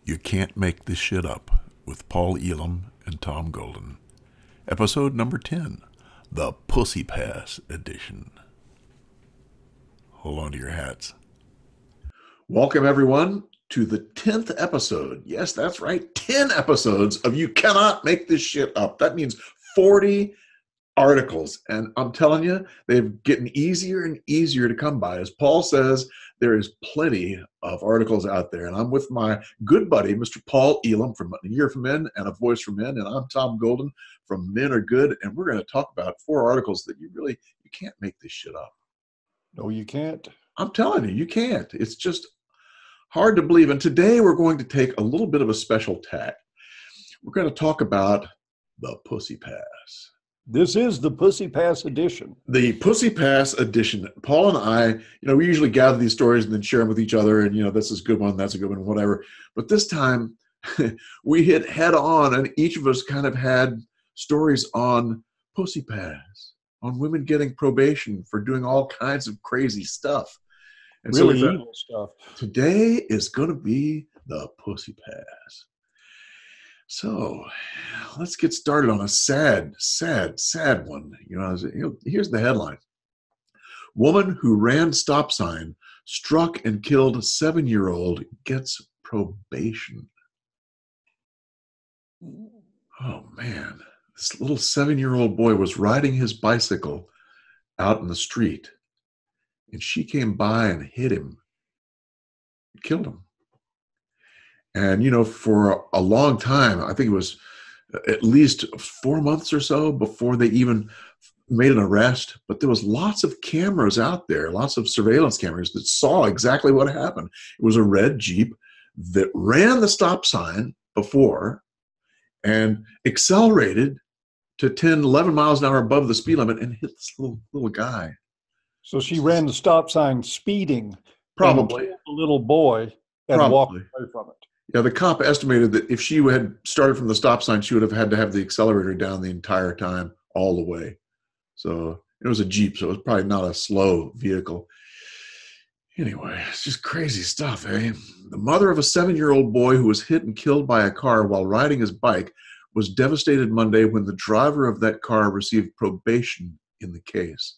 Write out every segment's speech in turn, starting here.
You Can't Make This Shit Up with Paul Elam and Tom Golden. Episode number 10, the Pussy Pass edition. Hold on to your hats. Welcome, everyone, to the 10th episode. Yes, that's right, 10 episodes of You Cannot Make This Shit Up. That means 40 articles. And I'm telling you, they've getting easier and easier to come by. As Paul says, there is plenty of articles out there. And I'm with my good buddy, Mr. Paul Elam from A Year for Men and A Voice for Men. And I'm Tom Golden from Men Are Good. And we're going to talk about 4 articles that you can't make this shit up. No, you can't. I'm telling you, you can't. It's just hard to believe. And today we're going to take a little bit of a special tack. We're going to talk about the Pussy Pass. This is the Pussy Pass edition. The Pussy Pass edition. Paul and I, we usually gather these stories and then share them with each other. And, this is a good one, that's a good one, whatever. But this time we hit head on, and each of us kind of had stories on Pussy Pass, on women getting probation for doing all kinds of crazy stuff. And really evil stuff. Today is going to be the Pussy Pass. So let's get started on a sad one. Here's the headline. Woman who ran stop sign, struck and killed 7-year-old gets probation. Oh, man. This little 7-year-old boy was riding his bicycle out in the street, and she came by and hit him. Killed him. And, for a long time, I think it was at least 4 months or so before they even made an arrest. But there was lots of cameras out there, lots of surveillance cameras that saw exactly what happened. It was a red Jeep that ran the stop sign before and accelerated to 10, 11 miles an hour above the speed limit and hit this little guy. So she ran the stop sign speeding. Probably. The little boy and walked away from it. Yeah, the cop estimated that if she had started from the stop sign, she would have had to have the accelerator down the entire time, all the way. So it was a Jeep, so it was probably not a slow vehicle. Anyway, it's just crazy stuff, eh? The mother of a 7-year-old boy who was hit and killed by a car while riding his bike was devastated Monday when the driver of that car received probation in the case.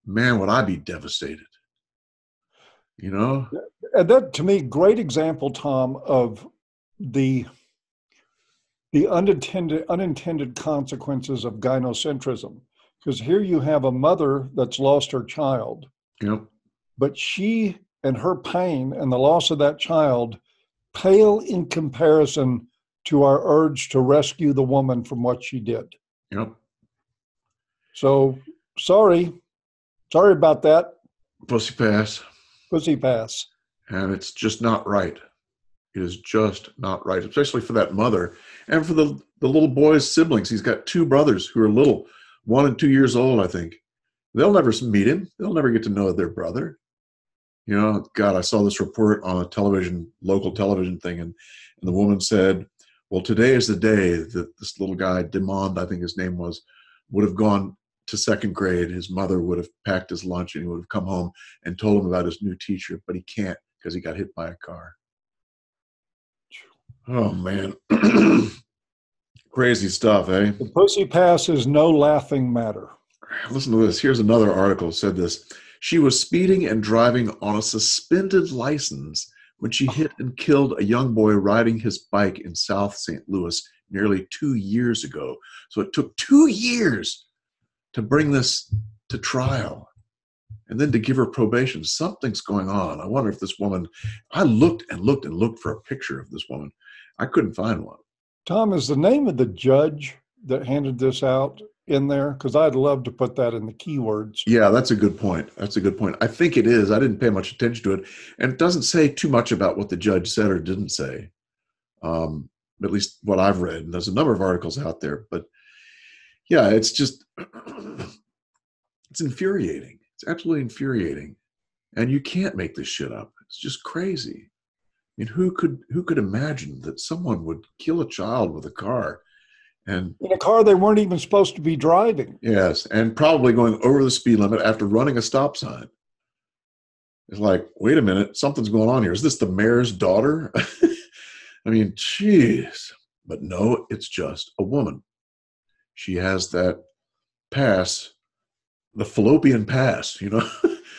Man, would I be devastated. And that, to me, great example, Tom, of the unintended consequences of gynocentrism. Because here you have a mother that's lost her child. Yep. But she and her pain and the loss of that child pale in comparison to our urge to rescue the woman from what she did. Yep. So, sorry about that. Pussy Pass. Pussy Pass. And it's just not right. It is just not right, especially for that mother and for the little boy's siblings. He's got 2 brothers who are little, 1 and 2 years old, I think. They'll never meet him. They'll never get to know their brother. God, I saw this report on a local television thing, and the woman said, well, today is the day that this little guy, Demond, I think his name was, would have gone to 2nd grade. His mother would have packed his lunch and he would have come home and told him about his new teacher, but he can't because he got hit by a car. Oh, man. Crazy stuff, eh? The Pussy Pass is no laughing matter. Listen to this. Here's another article said this. She was speeding and driving on a suspended license when she hit and killed a young boy riding his bike in South St. Louis nearly 2 years ago. So it took 2 years to bring this to trial and then to give her probation. Something's going on. I wonder if this woman, I looked and looked and looked for a picture of this woman. I couldn't find one. Tom, is the name of the judge that handed this out in there? Because I'd love to put that in the keywords. Yeah, that's a good point. I think it is. I didn't pay much attention to it. And it doesn't say too much about what the judge said or didn't say, at least what I've read. And there's a number of articles out there. But yeah, it's just, it's infuriating. It's absolutely infuriating. And you can't make this shit up. It's just crazy. I mean, who could imagine that someone would kill a child with a car? And in a car they weren't even supposed to be driving. Yes, and probably going over the speed limit after running a stop sign. It's like, wait a minute, something's going on here. Is this the mayor's daughter? I mean, jeez. But no, it's just a woman. She has that pass, the fallopian pass,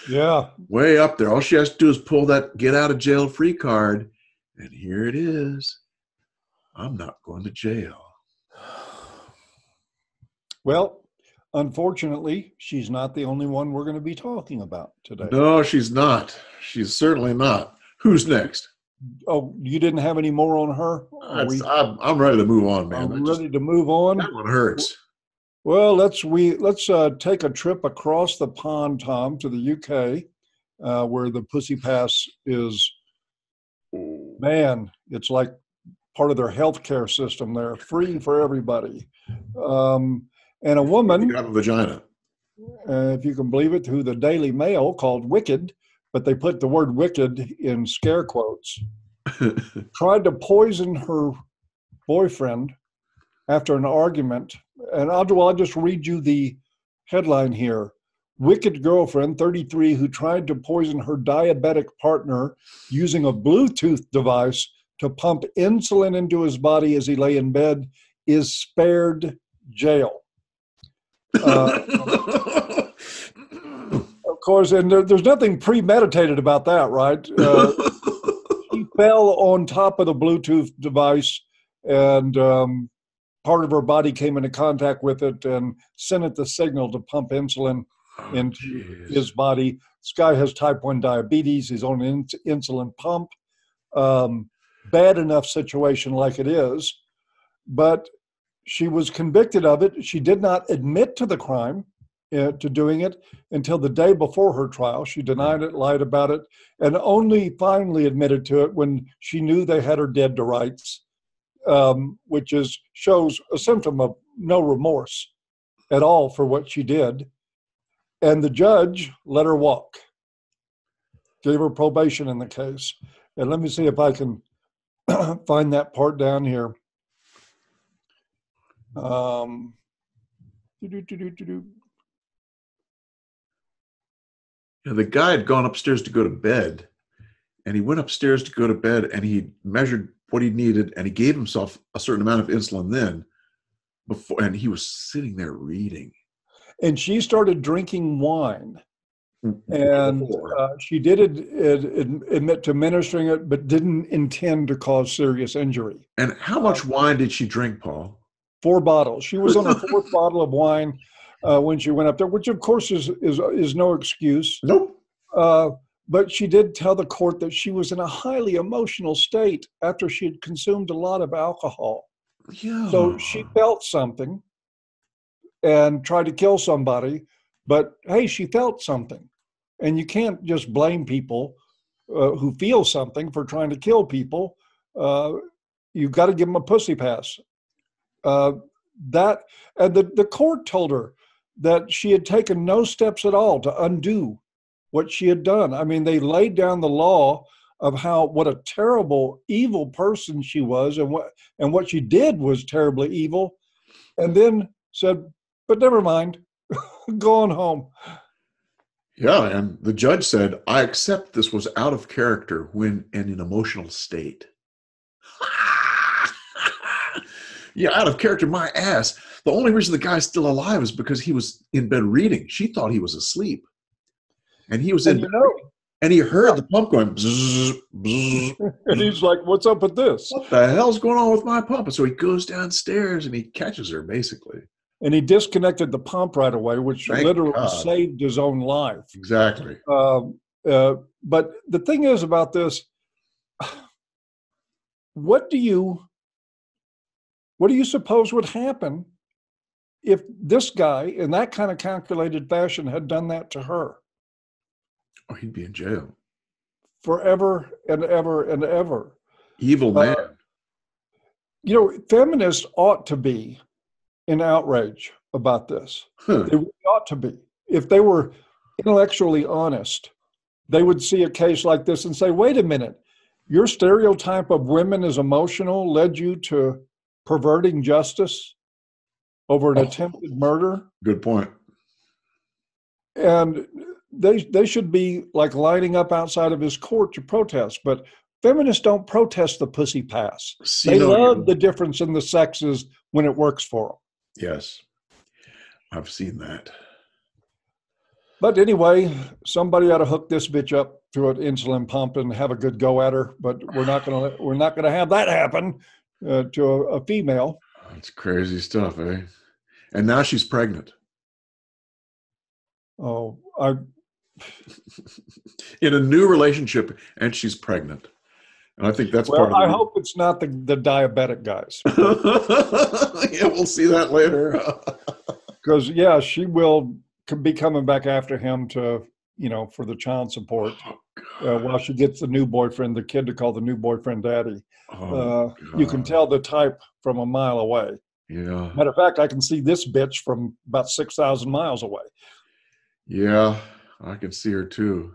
Yeah. way up there. All she has to do is pull that get out of jail free card, and here it is. I'm not going to jail. Well, unfortunately, she's not the only one we're going to be talking about today. No, she's not. She's certainly not. Who's next? Oh, you didn't have any more on her? I'm ready to move on, man. I'm ready to move on. That one hurts. Well, let's take a trip across the pond, Tom, to the UK, where the Pussy Pass is. Man, it's like part of their healthcare system. They're free for everybody. And a woman, You have a vagina. if you can believe it, who the Daily Mail called wicked, but they put the word wicked in scare quotes, tried to poison her boyfriend after an argument. And I'll just read you the headline here. Wicked girlfriend, 33, who tried to poison her diabetic partner using a Bluetooth device to pump insulin into his body as he lay in bed, is spared jail. Of course, and there's nothing premeditated about that, right? She fell on top of the Bluetooth device, and part of her body came into contact with it and sent it the signal to pump insulin into his body. This guy has type 1 diabetes. He's on an insulin pump. Bad enough situation like it is, but she was convicted of it. She did not admit to the crime, to doing it, until the day before her trial. She denied it, lied about it, and only finally admitted to it when she knew they had her dead to rights, which shows a symptom of no remorse at all for what she did. And the judge let her walk, gave her probation in the case. And let me see if I can find that part down here. Yeah, the guy had gone upstairs to go to bed, and he went upstairs to go to bed, and he measured what he needed, and he gave himself a certain amount of insulin then, and he was sitting there reading. And she started drinking wine, and she did admit to administering it, but didn't intend to cause serious injury. And how much wine did she drink, Paul? 4 bottles. She was on her 4th bottle of wine when she went up there, which of course is no excuse. Nope. But she did tell the court that she was in a highly emotional state after she had consumed a lot of alcohol. Yeah. So she felt something and tried to kill somebody, but hey, she felt something. And you can't just blame people who feel something for trying to kill people. You've got to give them a pussy pass. And the court told her that she had taken no steps at all to undo what she had done. I mean, they laid down the law of what a terrible, evil person she was, and what she did was terribly evil, and then said, but never mind, go on home. Yeah, and the judge said, I accept this was out of character when in an emotional state. Yeah, out of character, my ass. The only reason the guy's still alive is because he was in bed reading. She thought he was asleep. And he was in bed reading, and he heard the pump going, bzz, bzz, and he's like, what's up with this? What the hell's going on with my pump? And so he goes downstairs and he catches her, basically. And he disconnected the pump right away, which Thank literally God. saved his own life. Exactly. But the thing is about this, what do you suppose would happen if this guy, in that kind of calculated fashion, had done that to her? Oh, he'd be in jail. Forever and ever and ever. Evil man. Feminists ought to be in outrage about this. Huh. They really ought to be. If they were intellectually honest, they would see a case like this and say, wait a minute, your stereotype of women as emotional led you to perverting justice over an attempted murder? Good point. And they should be like lining up outside of his court to protest. But feminists don't protest the pussy pass. See, They no, love the difference in the sexes when it works for them. yes, I've seen that. But anyway, somebody ought to hook this bitch up to an insulin pump and have a good go at her. But we're not gonna have that happen to a female. That's crazy stuff, eh? And now she's pregnant. Oh, In a new relationship, and she's pregnant. And I think that's part of I hope it's not the diabetic guys. Yeah, we'll see that later. Because, yeah, she will be coming back after him to, for the child support while she gets the new boyfriend, the kid to call the new boyfriend daddy. You can tell the type from a mile away. Yeah. Matter of fact, I can see this bitch from about 6,000 miles away. Yeah, I can see her too.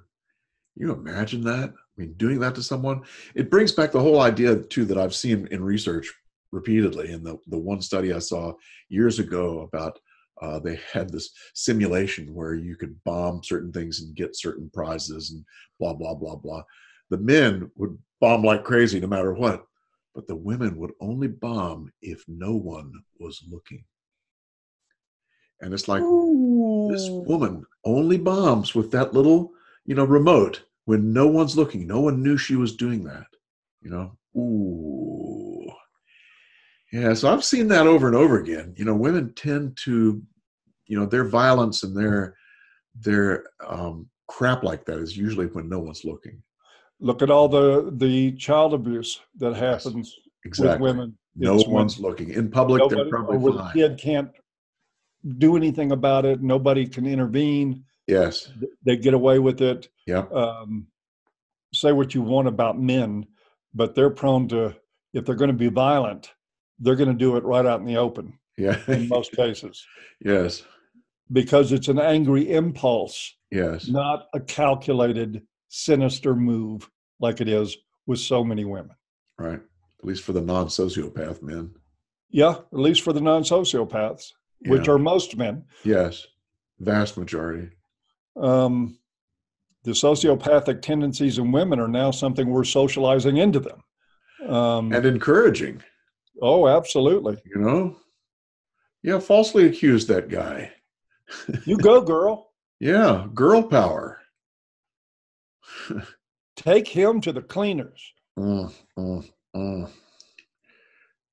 You imagine that? I mean, doing that to someone? It brings back the whole idea too that I've seen in research repeatedly. In the one study I saw years ago about they had this simulation where you could bomb certain things and get certain prizes and blah, blah, blah, blah. The men would bomb like crazy no matter what, but the women would only bomb if no one was looking. And it's like, this woman only bombs with that little, remote when no one's looking. No one knew she was doing that, Ooh. Yeah, so I've seen that over and over again. Women tend to, their violence and their crap like that is usually when no one's looking. Look at all the child abuse that happens with women. No one's looking. In public, they're probably fine. The kid can't do anything about it. Nobody can intervene. Yes. They get away with it. Yeah. Say what you want about men, but they're prone to, if they're going to be violent, they're going to do it right out in the open. Yeah. In most cases. Yes. Because it's an angry impulse. Yes. Not a calculated, sinister move like it is with so many women. Right. At least for the non-sociopath men. Yeah, at least for the non-sociopaths, which are most men. Yes. Vast majority. The sociopathic tendencies in women are now something we're socializing into them. And encouraging. Oh, absolutely. Yeah, falsely accused that guy. You go, girl. Yeah, girl power. Take him to the cleaners.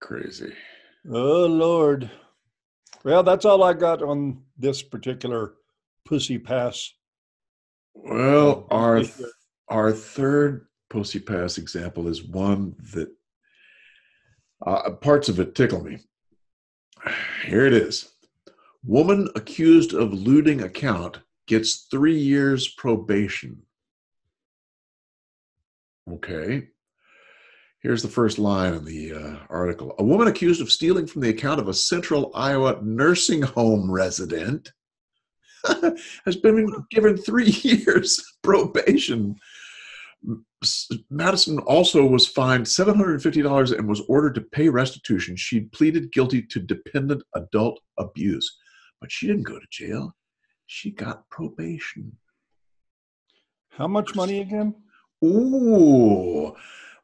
Crazy. Oh, Lord. Well, that's all I got on this particular pussy pass. Well, our third pussy pass example is one that parts of it tickle me. Here it is. Woman accused of looting account gets 3 years probation. Okay. Here's the first line in the article. A woman accused of stealing from the account of a central Iowa nursing home resident has been given 3 years probation. Maddison also was fined $750 and was ordered to pay restitution. She pleaded guilty to dependent adult abuse, but she didn't go to jail. She got probation. How much money again? Ooh.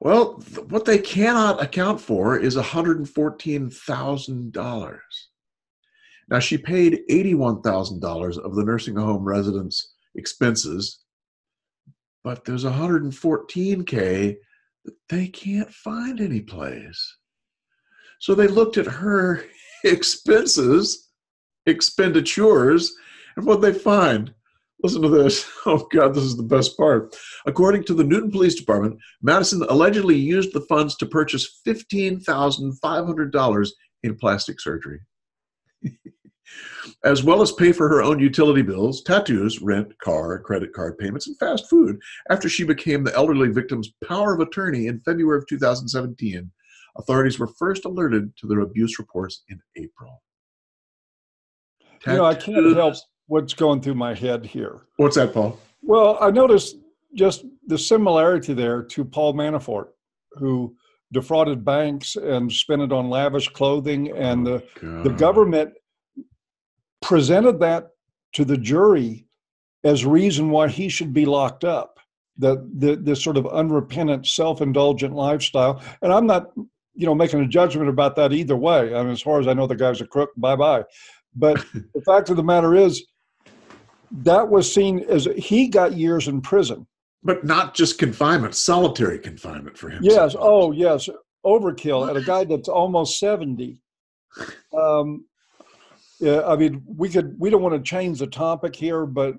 Well, what they cannot account for is $114,000. Now, she paid $81,000 of the nursing home residents' expenses, but there's $114K that they can't find any place. So they looked at her expenditures, and what they find. Listen to this. Oh, God, this is the best part. According to the Newton Police Department, Maddison allegedly used the funds to purchase $15,500 in plastic surgery, as well as pay for her own utility bills, tattoos, rent, car, credit card payments, and fast food after she became the elderly victim's power of attorney in February of 2017. Authorities were first alerted to their abuse reports in April. I can't help what's going through my head here. What's that, Paul? Well, I noticed just the similarity there to Paul Manafort, who defrauded banks and spent it on lavish clothing, and the government presented that to the jury as reason why he should be locked up. this sort of unrepentant, self-indulgent lifestyle. And I'm not, making a judgment about that either way. I mean, as far as I know, the guy's a crook, bye-bye. But the fact of the matter is, that was seen as he got years in prison. But not just confinement, solitary confinement for him. Yes. Sometimes. Oh, yes. Overkill at a guy that's almost 70. Yeah, I mean, we don't want to change the topic here, but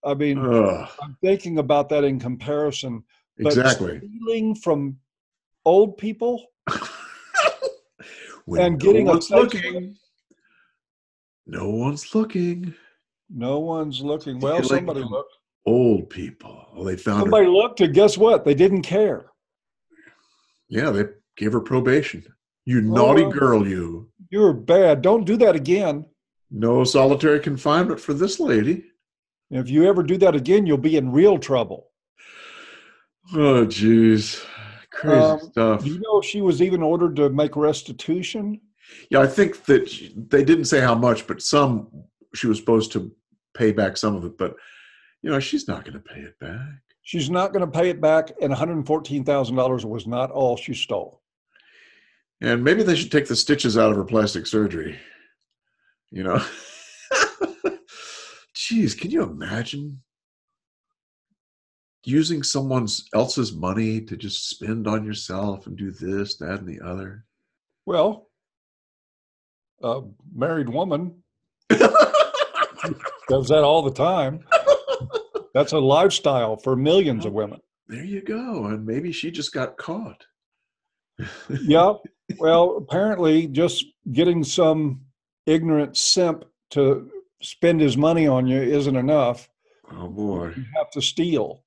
I mean, I'm thinking about that in comparison. But exactly. Stealing from old people and getting no one's looking. No one's looking. No one's looking. Well, somebody looked. Old people. Well, they found somebody looked, and guess what? They didn't care. Yeah, they gave her probation. You naughty girl, you. You're bad. Don't do that again. No solitary confinement for this lady. If you ever do that again, you'll be in real trouble. Oh, geez. Crazy stuff. Do you know if she was even ordered to make restitution? Yeah, I think that they didn't say how much, but she was supposed to pay back some of it. But, she's not going to pay it back. She's not going to pay it back, and $114,000 was not all she stole. And maybe they should take the stitches out of her plastic surgery. Jeez, can you imagine using someone else's money to just spend on yourself and do this, that, and the other? Well, a married woman does that all the time. That's a lifestyle for millions of women. There you go. And maybe she just got caught. Yeah. Well, apparently just getting some ignorant simp to spend his money on you isn't enough. Oh, boy. You have to steal.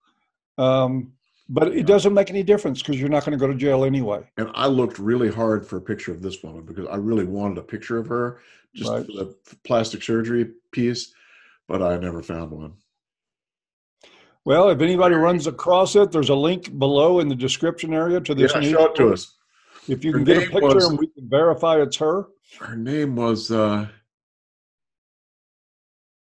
But it doesn't make any difference because you're not going to go to jail anyway. And I looked really hard for a picture of this woman because I really wanted a picture of her just for the plastic surgery piece, but I never found one. Well, if anybody runs across it, there's a link below in the description area to this. Yeah, show it to us. If you can get a picture and we can verify it's her. Her name was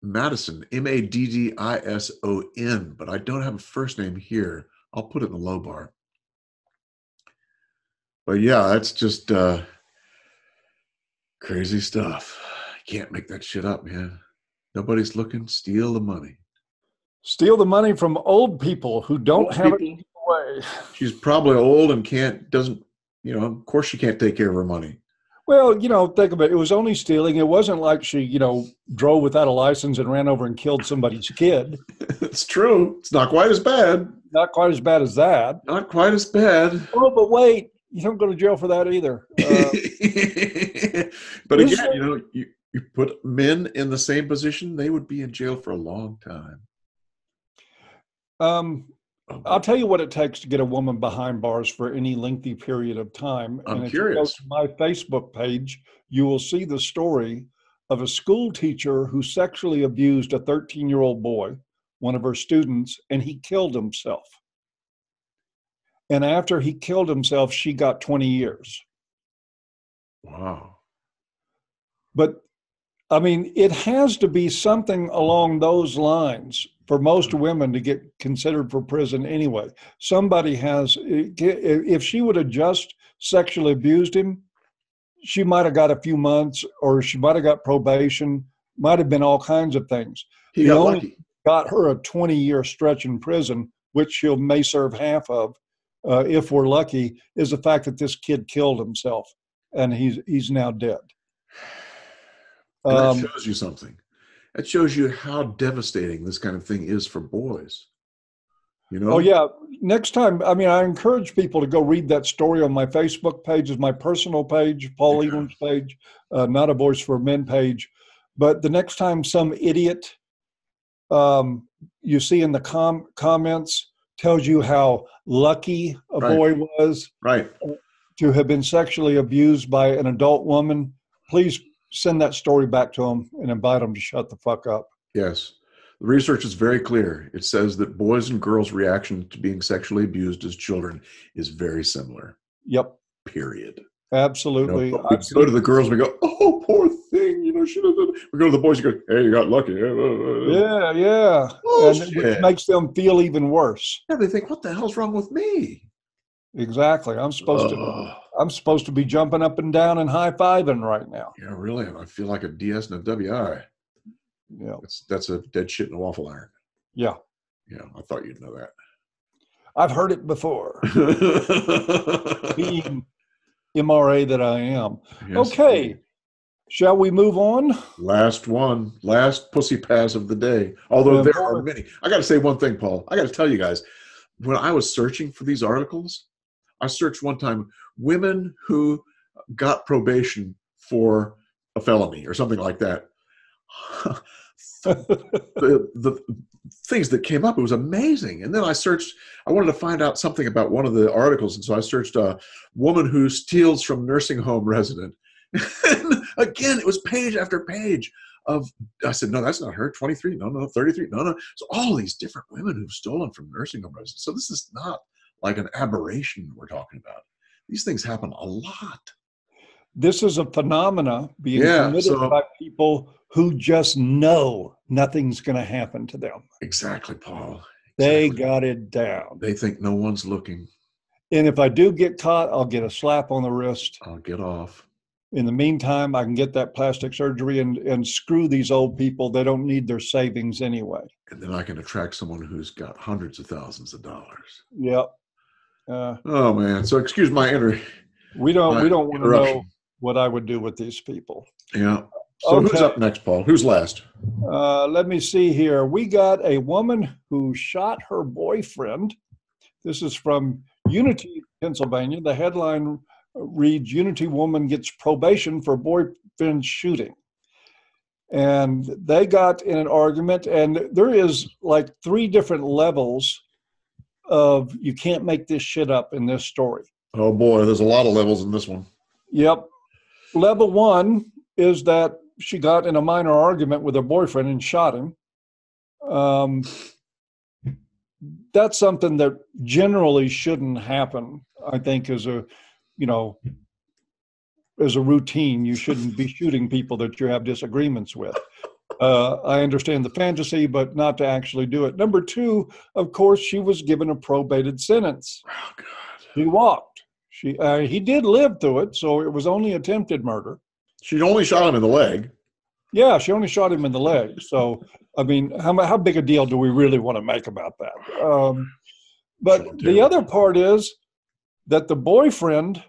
Maddison, Maddison, but I don't have a first name here. I'll put it in the low bar. But yeah, that's just crazy stuff. Can't make that shit up, man. Nobody's looking. Steal the money. Steal the money from old people who don't have it away. She's probably old and doesn't, of course she can't take care of her money. Well, think about it. It was only stealing. It wasn't like she, drove without a license and ran over and killed somebody's kid. It's true. It's not quite as bad. Not quite as bad as that. Not quite as bad. Oh, but wait, you don't go to jail for that either. But again, you put men in the same position, they would be in jail for a long time. I'll tell you what it takes to get a woman behind bars for any lengthy period of time. I'm curious. If you go to my Facebook page, you will see the story of a school teacher who sexually abused a 13-year-old boy, one of her students, and he killed himself. And after he killed himself, she got 20 years. Wow. But, I mean, it has to be something along those lines for most women to get considered for prison anyway. Somebody has, if she would have just sexually abused him, she might have got a few months, or she might have got probation, might have been all kinds of things. He got lucky. Got her a 20-year stretch in prison, which she may serve half of, if we're lucky, is the fact that this kid killed himself and he's now dead. And that shows you something. That shows you how devastating this kind of thing is for boys. Oh, yeah. Next time, I mean, I encourage people to go read that story on my Facebook page. Is my personal page, Paul Elam's page, Not a Voice for Men page. But the next time some idiot you see in the comments tells you how lucky a boy was to have been sexually abused by an adult woman, please send that story back to them and invite them to shut the fuck up. Yes. The research is very clear. It says that boys and girls' reaction to being sexually abused as children is very similar. Yep. Period. Absolutely. We go to the girls, we go, oh, poor thing, should have done. We go to the boys, you go, hey, you got lucky. Yeah, yeah. Oh, And which makes them feel even worse. Yeah, they think, what the hell's wrong with me? Exactly. I'm supposed to be jumping up and down and high-fiving right now. Yeah, really. I feel like a DS and a WI. Yeah. That's a dead shit in a waffle iron. Yeah. Yeah, I thought you'd know that. I've heard it before. Being MRA that I am. Yes, okay. Indeed. Shall we move on? Last one. Last pussy pass of the day. Although there are many. I got to say one thing, Paul. I got to tell you guys. When I was searching for these articles, I searched one time women who got probation for a felony or something like that. the things that came up, it was amazing. And then I wanted to find out something about one of the articles. And so I searched a woman who steals from nursing home resident. And again, it was page after page I said, no, that's not her. 23, no, 33, no. So all these different women who've stolen from nursing home residents. So this is not like an aberration we're talking about. These things happen a lot. This is a phenomena being committed by people who just know nothing's going to happen to them. Exactly, Paul. They got it down. They think no one's looking. And if I do get caught, I'll get a slap on the wrist. I'll get off. In the meantime, I can get that plastic surgery and screw these old people. They don't need their savings anyway. And then I can attract someone who's got hundreds of thousands of dollars. Yep. Oh man. So excuse my We don't want to know what I would do with these people. Yeah. So who's up next, Paul? Who's last? Let me see here. We got a woman who shot her boyfriend. This is from Unity, Pennsylvania. The headline reads, Unity woman gets probation for boyfriend shooting. And they got in an argument, and there is like 3 different levels of you can't make this shit up in this story. Oh boy, there's a lot of levels in this one. Yep. Level 1 is that she got in a minor argument with her boyfriend and shot him. That's something that generally shouldn't happen, I think, as a routine. You shouldn't be shooting people that you have disagreements with. I understand the fantasy, but not to actually do it. Number 2, of course, she was given a probated sentence. Oh, God. He walked. He did live through it, so it was only attempted murder. She only shot him in the leg. Yeah, she only shot him in the leg. So, I mean, how big a deal do we really want to make about that? But the other part is that the boyfriend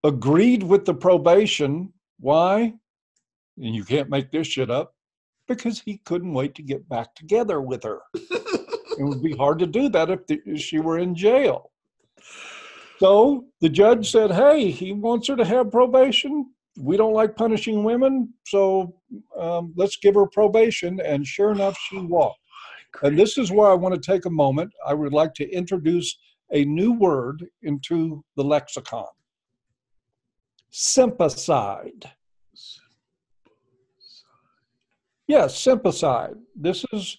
agreed with the probation. Why? And you can't make this shit up. Because he couldn't wait to get back together with her. It would be hard to do that if she were in jail. So the judge said, hey, he wants her to have probation. We don't like punishing women, so let's give her probation. And sure enough, she walked. And this is where I want to take a moment. I would like to introduce a new word into the lexicon. Sympathize. Yes, sympathize. This is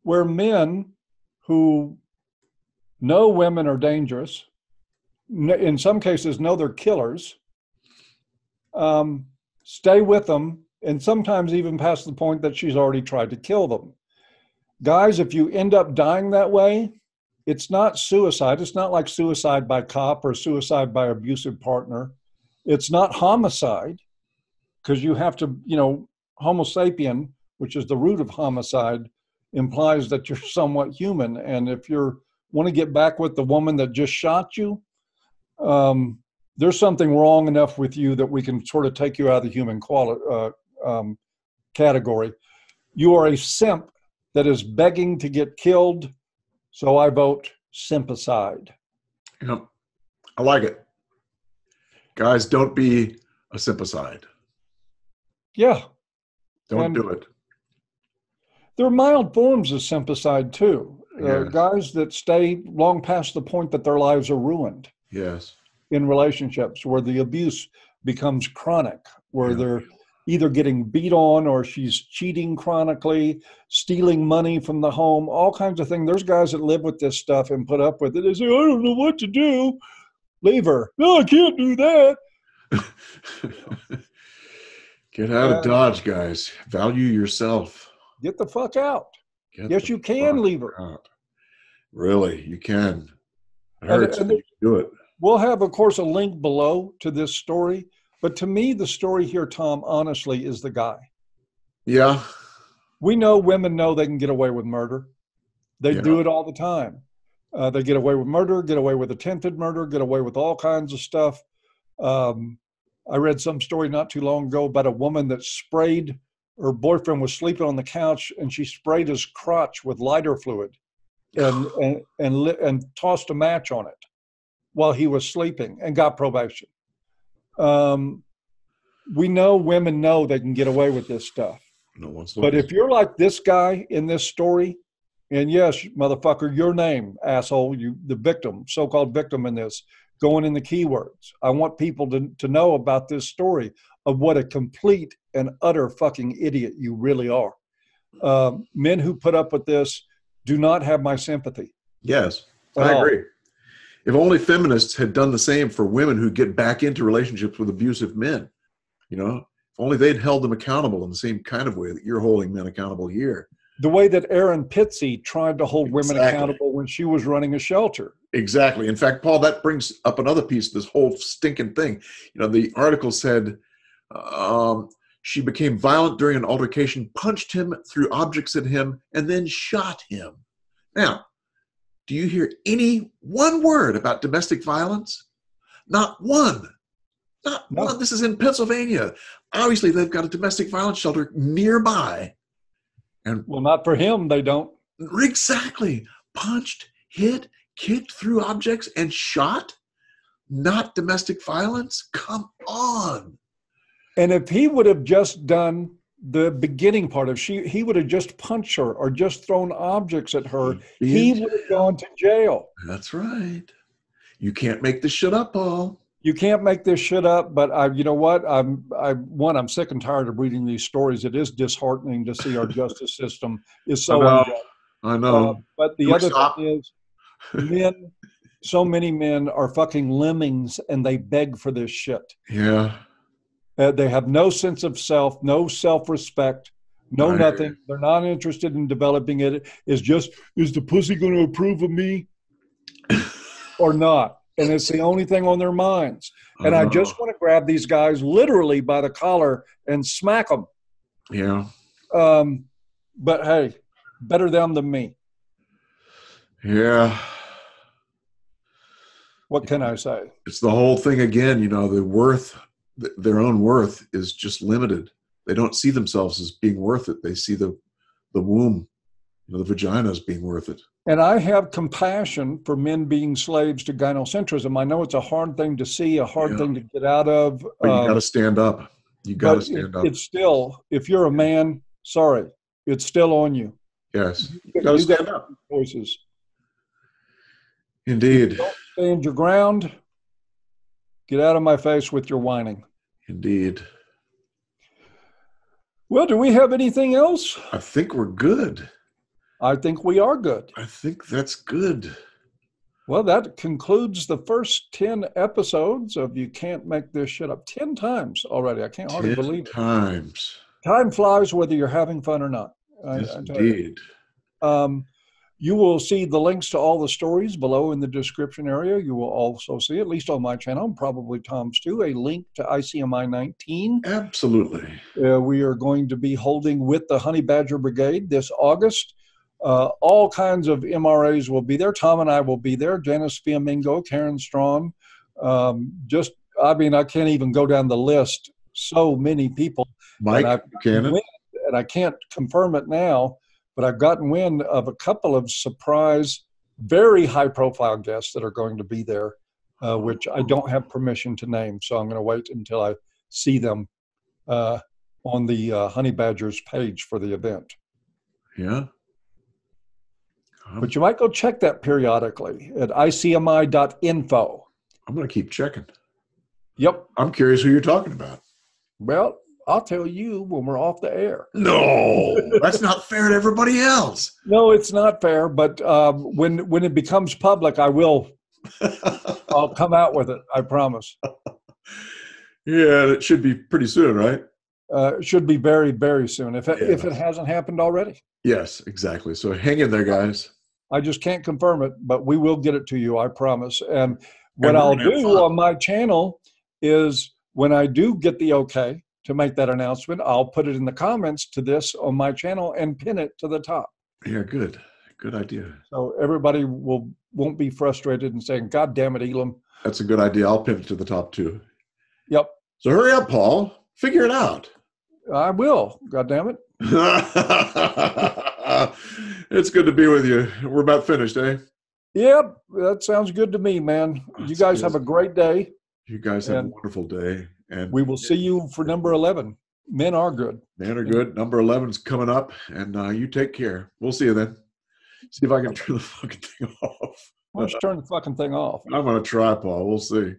where men who know women are dangerous, in some cases know they're killers, stay with them, and sometimes even past the point that she's already tried to kill them. Guys, if you end up dying that way, it's not suicide. It's not like suicide by cop or suicide by abusive partner. It's not homicide, because you have to, Homo sapien, which is the root of homicide, implies that you're somewhat human. And if you want to get back with the woman that just shot you, there's something wrong enough with you that we can sort of take you out of the human category. You are a simp that is begging to get killed, so I vote sympathize. Yep. I like it. Guys, don't be a sympathize. Yeah. Don't do it. There are mild forms of sympathize too. Yes. Guys that stay long past the point that their lives are ruined. Yes. In relationships where the abuse becomes chronic, where they're either getting beat on or she's cheating chronically, stealing money from the home, all kinds of things. There's guys that live with this stuff and put up with it. They say, I don't know what to do. Leave her. No, I can't do that. Get out of Dodge, guys. Value yourself. Get the fuck out. Get yes, you can leave her. Out. Really, you can. It hurts, but you can do it. We'll have, of course, a link below to this story. But to me, the story here, Tom, honestly, is the guy. Yeah. We know women know they can get away with murder. They do it all the time. They get away with murder, get away with attempted murder, get away with all kinds of stuff. I read some story not too long ago about a woman that sprayed, her boyfriend was sleeping on the couch, and she sprayed his crotch with lighter fluid and tossed a match on it while he was sleeping and got probation. We know women know they can get away with this stuff. No one's but if you're like this guy in this story, and yes, motherfucker, your name, asshole, you, the victim, so-called victim in this, going in the keywords. I want people to know about this story of what a complete and utter fucking idiot you really are. Men who put up with this do not have my sympathy. Yes, I agree. If only feminists had done the same for women who get back into relationships with abusive men, you know, if only they'd held them accountable in the same kind of way that you're holding men accountable here. The way that Erin Pitsey tried to hold women accountable when she was running a shelter. Exactly. In fact, Paul, that brings up another piece of this whole stinking thing. You know, the article said she became violent during an altercation, punched him, threw objects at him, and then shot him. Now, do you hear one word about domestic violence? Not one. Not one. This is in Pennsylvania. Obviously, they've got a domestic violence shelter nearby. And well, not for him, they don't. Exactly. Punched, hit, kicked through objects, and shot? Not domestic violence? Come on. And if he would have just done the beginning part of he would have just punched her or just thrown objects at her, he would have gone to jail. That's right. You can't make this shit up, Paul. You can't make this shit up, but you know what? I'm sick and tired of reading these stories. It is disheartening to see our justice system is so unjust. I know. But the other thing is, so many men are fucking lemmings and they beg for this shit. Yeah. They have no sense of self, no self-respect, no nothing. They're not interested in developing it. Is the pussy going to approve of me or not? And it's the only thing on their minds. And I just want to grab these guys literally by the collar and smack them. Yeah. But hey, better them than me. Yeah. What can I say? It's the whole thing again, you know, their own worth is just limited. They don't see themselves as being worth it. They see the womb, you know, the vagina as being worth it. And I have compassion for men being slaves to gynocentrism. I know it's a hard thing to see, a hard thing to get out of. But you got to stand up. You got to stand up. It's still, if you're a man, sorry, it's still on you. Yes. You got to stand up. Choices. Indeed. Don't stand your ground. Get out of my face with your whining. Indeed. Well, do we have anything else? I think we're good. I think we are good. I think that's good. Well, that concludes the first 10 episodes of You Can't Make This Shit Up. 10 times already. I can't hardly believe it. 10 times. Time flies whether you're having fun or not. Yes, indeed. You will see the links to all the stories below in the description area. You will also see, at least on my channel, and probably Tom's too, a link to ICMI 19. Absolutely. We are going to be holding with the Honey Badger Brigade this August. All kinds of MRAs will be there. Tom and I will be there. Janice, Fiamengo, Karen Strawn. I can't even go down the list. So many people. Mike Buchanan. And I can't confirm it now, but I've gotten wind of a couple of surprise, very high-profile guests that are going to be there, which I don't have permission to name. So I'm going to wait until I see them on the Honey Badgers page for the event. Yeah. But you might go check that periodically at icmi.info. I'm going to keep checking. Yep. I'm curious who you're talking about. Well, I'll tell you when we're off the air. No, that's not fair to everybody else. No, it's not fair. But when it becomes public, I'll come out with it. I promise. Yeah, it should be pretty soon, right? It should be very, very soon, if it Yes. hasn't happened already. Yes, exactly. So hang in there, guys. I just can't confirm it, but we will get it to you, I promise. And what And we're I'll gonna have do fun. on my channel is when I do get the okay to make that announcement, I'll put it in the comments to this on my channel and pin it to the top. Yeah, good. Good idea. So everybody won't be frustrated and saying, God damn it, Elam. That's a good idea. I'll pin it to the top too. Yep, So hurry up, Paul. Figure it out. I will. God damn it. It's good to be with you. We're about finished, eh? Yep, that sounds good to me, man. You guys have a great day. You guys have a wonderful day. And we will see you for number 11. Men are good. Men are good. Number 11's coming up, and you take care. We'll see you then. See if I can turn the fucking thing off. Why don't you turn the fucking thing off? I'm going to try, Paul. We'll see.